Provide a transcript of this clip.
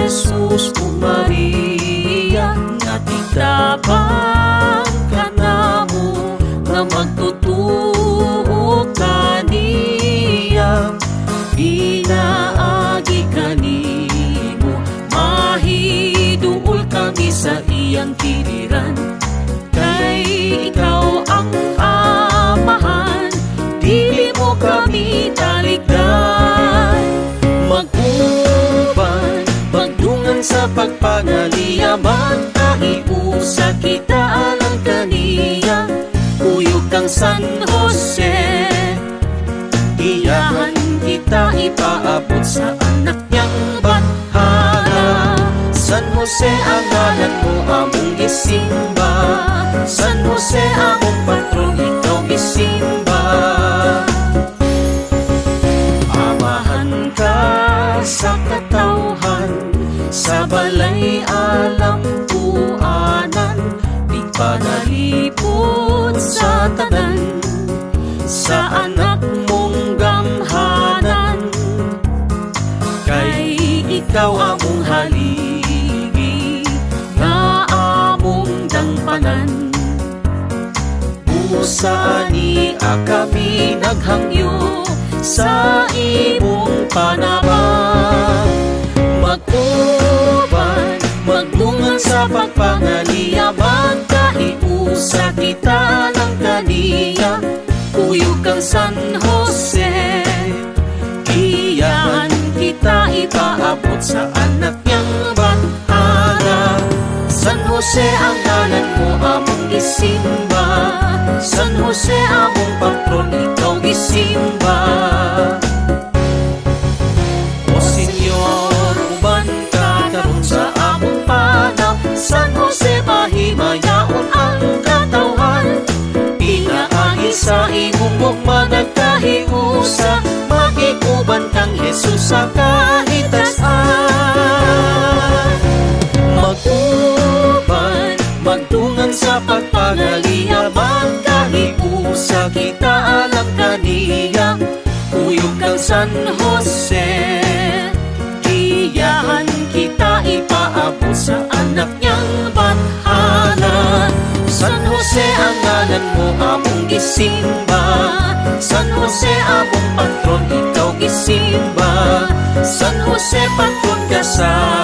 Jesus o Maria, nga tigtabang ka namo, nga magtutuo kaniya. Pinaagi kanimo, mahiduol kami sa iyang giliran. Kay ikaw ang amahan, dili mo kami talikdan. Mag-uban, magdungan sa pagpangaliyaman, kahiusa kita alang kaniya. Kuyog kang San Jose, iyahan kita ipaabot sa anak niyang bathala. San Jose, ang ngalan mo among isimba. San Jose, among patron, ikaw isimba. Amahan ka sa katawhan, sa balay alam tuanan, di panalipod sa tanan, sa anak mong gamhanan. Kay ikaw among haligi, nga among dangpanan. Busa ni kami naghangyo sa imong panabang. Mag-uban, magdungan sa pagpangaliyaman, kahiusa kita lang kaniya. Kuyog kang San Jose, iyahan kita ipaabot sa anak niyang bathala. San Jose, ang ngalan mo among isimba. San Jose, among patron, ikaw isimba. O Senyor, uban ka karon sa among panaw. San Jose, mahimayaon ang katawhan. Pinaagi sa imong mukma nagkahiusa, makikuban kang Jesus sa kahitasan. Mag-uban, magtungan sa pagpangaliyaman, kahiusa kita alang kaniya. Kuyog kang San Jose, iyahan kita ipaabot sa anak niyang bathala. San Jose, ang ngalan mo among isimba. San Jose, among patron, ikaw isimba. San Jose, patron ka sa